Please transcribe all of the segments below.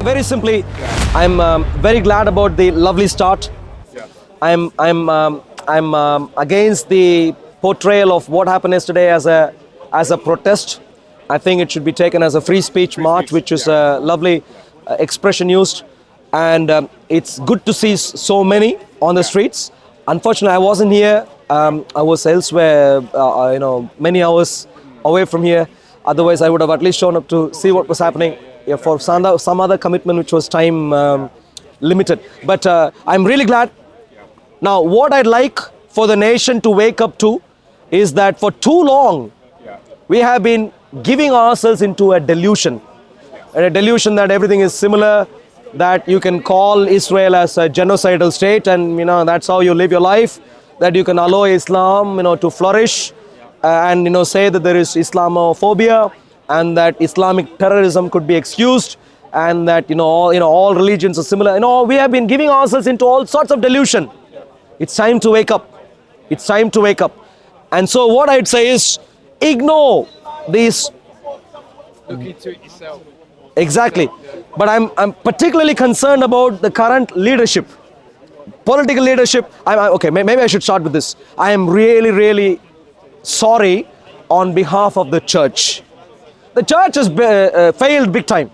Very simply, I'm very glad about the lovely start. I'm against the portrayal of what happened yesterday as a protest. I think it should be taken as a free speech march, which is a lovely expression used, and it's good to see so many on the streets. Unfortunately, I wasn't here. I was elsewhere, many hours away from here. Otherwise, I would have at least shown up to see what was happening. For some other commitment which was time limited. But I'm really glad. Now, what I'd like for the nation to wake up to is that for too long, we have been giving ourselves into a delusion. And a delusion that everything is similar, that you can call Israel as a genocidal state and, that's how you live your life, that you can allow Islam, to flourish and, say that there is Islamophobia, and that Islamic terrorism could be excused, and that all religions are similar. We have been giving ourselves into all sorts of delusion. It's time to wake up. It's time to wake up. And so what I'd say is, ignore these. Look into it yourself. Exactly. But I'm particularly concerned about the current leadership, political leadership. Okay, maybe I should start with this. I am really, really sorry on behalf of the church. The church has failed big time.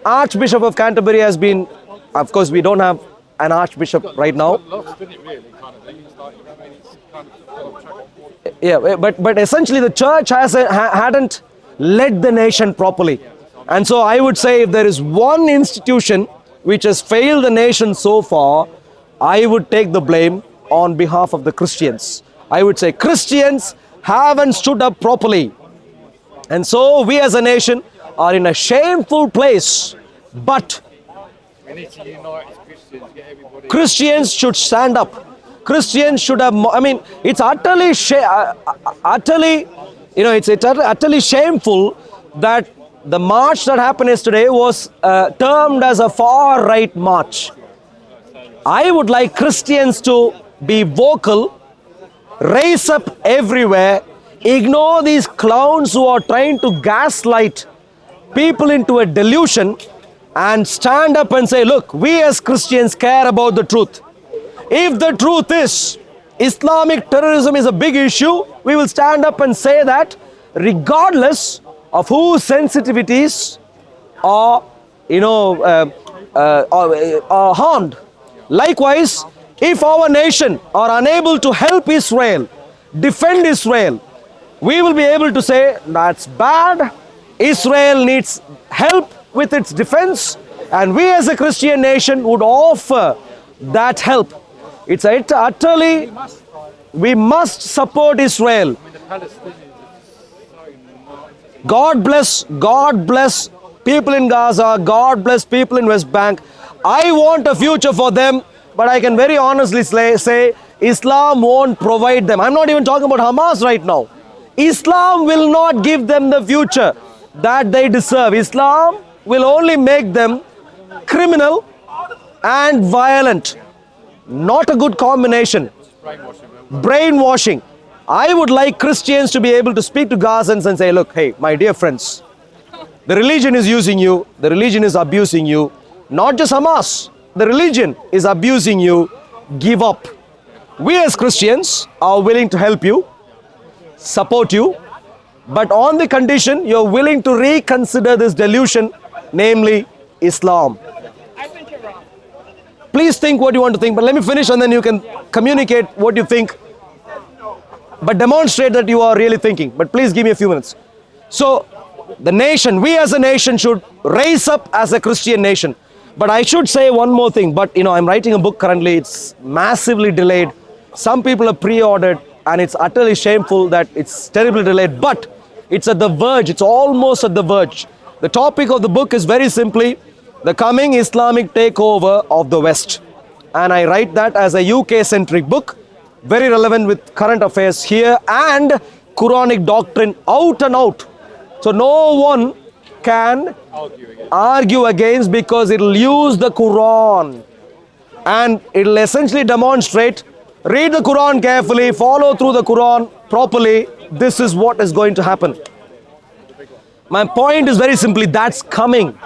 Archbishop of Canterbury has been, of course, we don't have an archbishop right now. Yeah, but essentially the church hadn't led the nation properly. And so I would say if there is one institution which has failed the nation so far, I would take the blame on behalf of the Christians. I would say Christians haven't stood up properly. And so we as a nation are in a shameful place. But we need to unite as Christians, get everybody. Christians should stand up. Christians should have, it's utterly shameful that the march that happened yesterday was termed as a far right march. I would like Christians to be vocal, raise up everywhere, ignore these clowns who are trying to gaslight people into a delusion, and stand up and say, look, we as Christians care about the truth. If the truth is Islamic terrorism is a big issue, we will stand up and say that regardless of whose sensitivities are, are harmed. Likewise, if our nation are unable to help Israel, defend Israel, we will be able to say that's bad. Israel needs help with its defense, and we as a Christian nation would offer that help. It's utterly, we must support Israel. God bless people in Gaza, God bless people in West Bank. I want a future for them, but I can very honestly say Islam won't provide them. I'm not even talking about Hamas right now. Islam will not give them the future that they deserve. Islam will only make them criminal and violent. Not a good combination. Brainwashing. I would like Christians to be able to speak to Gazans and say, look, hey, my dear friends, the religion is using you, the religion is abusing you. Not just Hamas, the religion is abusing you. Give up. We as Christians are willing to help you, support you, but on the condition you're willing to reconsider this delusion, namely Islam. I think you're wrong. Please think what you want to think, but let me finish and then you can communicate what you think, but demonstrate that you are really thinking. But please give me a few minutes. So the nation, we as a nation should raise up as a Christian nation. But I should say one more thing, but I'm writing a book currently, it's massively delayed. Some people have pre-ordered, and it's utterly shameful that it's terribly delayed, but it's at the verge, it's almost at the verge. The topic of the book is very simply the coming Islamic takeover of the West. And I write that as a UK-centric book, very relevant with current affairs here and Quranic doctrine out and out. So no one can argue against, because it will use the Quran and it will essentially demonstrate, read the Quran carefully, follow through the Quran properly, this is what is going to happen. My point is very simply, that's coming.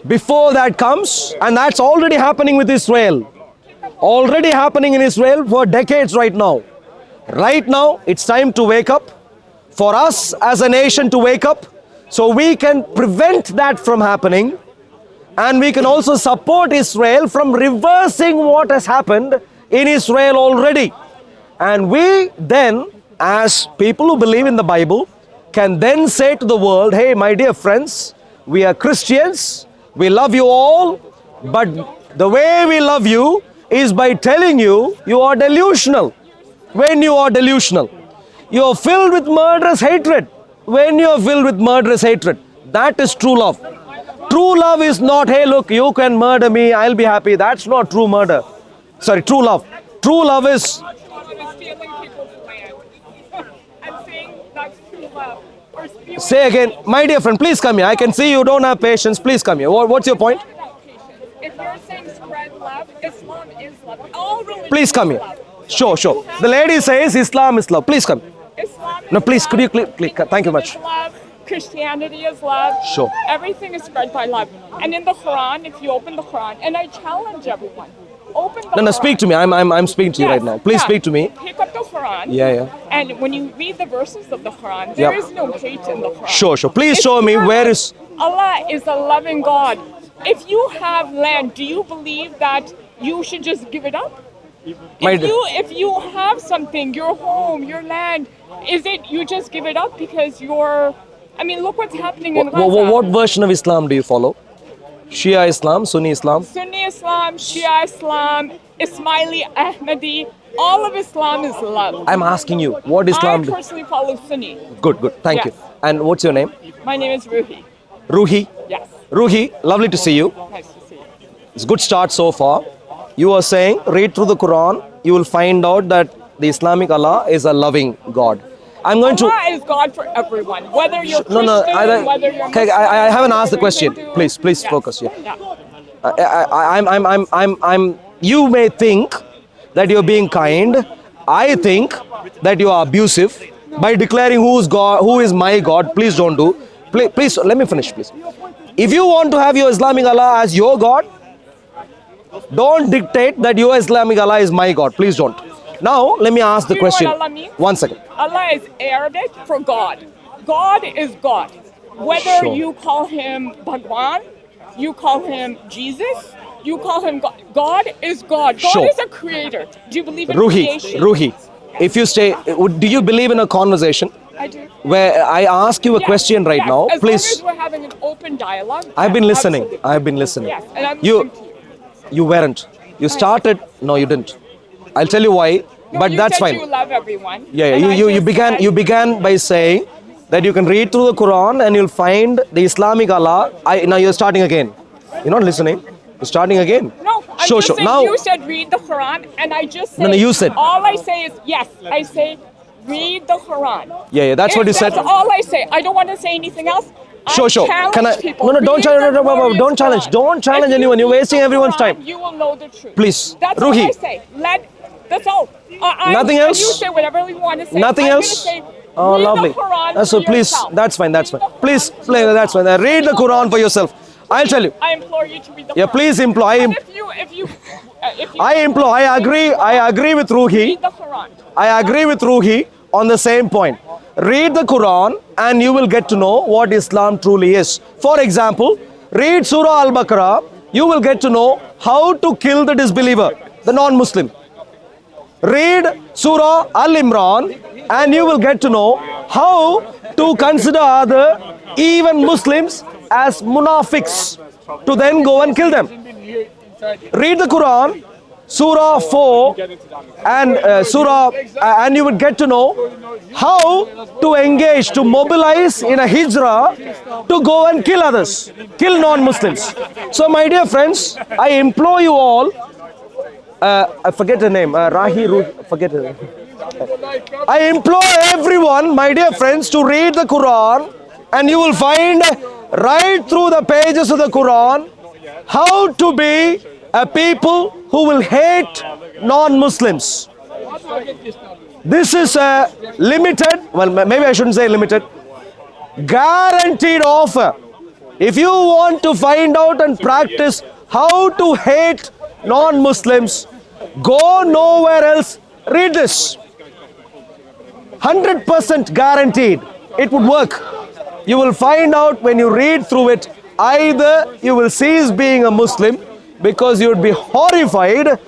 before that comes, and that's already happening with Israel. Already happening in Israel for decades right now. Right now, it's time to wake up. For us as a nation to wake up, so we can prevent that from happening, and we can also support Israel from reversing what has happened in Israel already. And we then, as people who believe in the Bible, can then say to the world, hey, my dear friends, we are Christians, we love you all, but the way we love you is by telling you, you are delusional. When you are delusional, you are filled with murderous hatred. When you are filled with murderous hatred, that is true love. True love is not, hey, look, you can murder me, I'll be happy. That's not true murder. Sorry, true love. True love is... Stealing people's land. I'm saying that's true love. Or stealing Say again, my dear friend, please come here. I can see you don't have patience. Please come here. What's your point? If you're saying spread love, Islam is love. All religions Please come here. is love. Sure. The lady says Islam is love. Please come. Islam is No, please, love. could you click? Thank you much. Is love. Christianity is love. Sure. Everything is spread by love. And in the Quran, if you open the Quran, and I challenge everyone, open the Quran. No, speak to me. I'm speaking to you right Yes, now. Please yeah. speak to me. Pick up the Quran. Yeah. And when you read the verses of the Quran, there is no hate in the Quran. Sure. Please It's show me pure where love. is... Allah is a loving God. If you have land, do you believe that you should just give it up? If you have something, your home, your land, is it you just give it up because you're... I mean, look what's happening in Gaza. What version of Islam do you follow? Shia Islam, Sunni Islam? Sunni Islam, Shia Islam, Ismaili, Ahmadi, all of Islam is love. I'm asking you, what Islam I do? personally follow Sunni. Good. Thank you. Yes. And what's your name? My name is Ruhi. Ruhi. Yes. Ruhi, lovely to see you. Nice to see you. It's a good start so far. You are saying, read through the Quran, you will find out that the Islamic Allah is a loving God. I'm going to... Allah is God for everyone, whether you're Christian, No. whether you're Okay, Muslim, I haven't asked the whether question. you're Hindu. Please Yes. focus. Yeah. Yeah. You may think that you're being kind. I think that you are abusive by declaring who's God, who is my God. Please don't do. Please, let me finish, please. If you want to have your Islamic Allah as your God, don't dictate that your Islamic Allah is my God. Please don't. Now, let me ask the Do you know question. what Allah means? 1 second. Allah is Arabic for God. God is God. Whether Sure. you call him Bhagwan, you call him Jesus, you call him God. God is God. God Sure. is a creator. Do you believe in creation? Ruhi, if you stay, do you believe in a conversation I do. where I ask you a Yes, question right yes. now? As Please. long as we're having an open dialogue. I've been yes, listening. absolutely. I've been listening. Yes, and I'm You listening to you. you weren't. You started. No, you didn't. I'll tell you why. No, But you that's said fine. You love everyone. Yeah. and I You just began. said- You began by saying that you can read through the Quran and you'll find the Islamic Allah. Now you're starting again. You're not listening. You're starting again. No, I'm Sure. just saying Now, you said read the Quran, and I just said. No, you said. All I say is yes. I say read the Quran. Yeah, that's what you said. That's all I say. I don't want to say anything else. Sure. Challenge Can I? people. No, don't Read challenge. the No, glorious don't challenge. Quran. Don't challenge If you anyone. You're read wasting the everyone's Quran, time. You will know the truth. Please. That's Ruhi. all I say. That's all. Nothing else? You say whatever you want to say. Nothing I'm else? Gonna say, Oh, read lovely. The Quran So for please, yourself. that's fine. Read the Quran Please, for play. That's fine. yourself. Read the Quran for yourself. I'll tell you. I implore you to read the Yeah, Quran. please implore. But if you I implore. I agree with Ruhi. Read the Quran. I agree with Ruhi on the same point. Read the Quran and you will get to know what Islam truly is. For example, read Surah Al-Baqarah. You will get to know how to kill the disbeliever, the non-Muslim. Read Surah Al-Imran and you will get to know how to consider other, even Muslims, as munafiqs, to then go and kill them. Read the Quran, Surah 4 and and you would get to know how to engage, to mobilize in a hijrah to go and kill others, kill non-Muslims. So my dear friends, I implore you all, I forget her name, forget her name. I implore everyone, my dear friends, to read the Quran and you will find right through the pages of the Quran how to be a people who will hate non-Muslims. This is a limited, well, maybe I shouldn't say limited, guaranteed offer If you want to find out and practice how to hate non-Muslims, go nowhere else. Read this. 100% guaranteed it would work. You will find out when you read through it, either you will cease being a Muslim because you would be horrified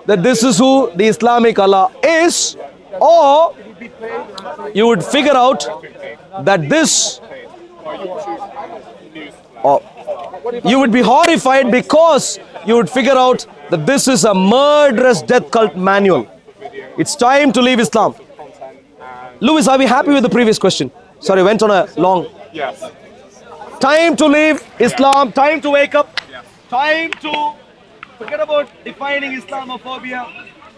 that this is who the Islamic Allah is, or you would figure out that this, or you would be horrified because you would figure out that this is a murderous death cult manual. It's time to leave Islam. Louis, are we happy with the previous question? Sorry, went on a long. Yes. Time to leave Islam, time to wake up, time to forget about defining Islamophobia,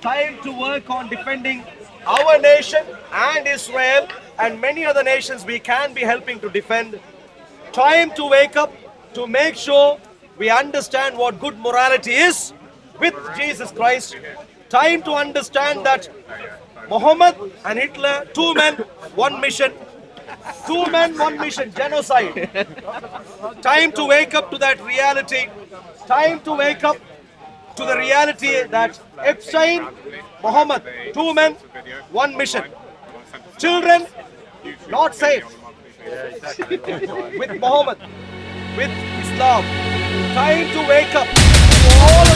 time to work on defending our nation and Israel and many other nations we can be helping to defend. Time to wake up to make sure we understand what good morality is with Jesus Christ. Time to understand that Muhammad and Hitler, two men, one mission. Two men, one mission, genocide. Time to wake up to that reality. Time to wake up to the reality that Epstein, Muhammad, two men, one mission. Children, not safe. With Muhammad, with Islam. Time to wake up to all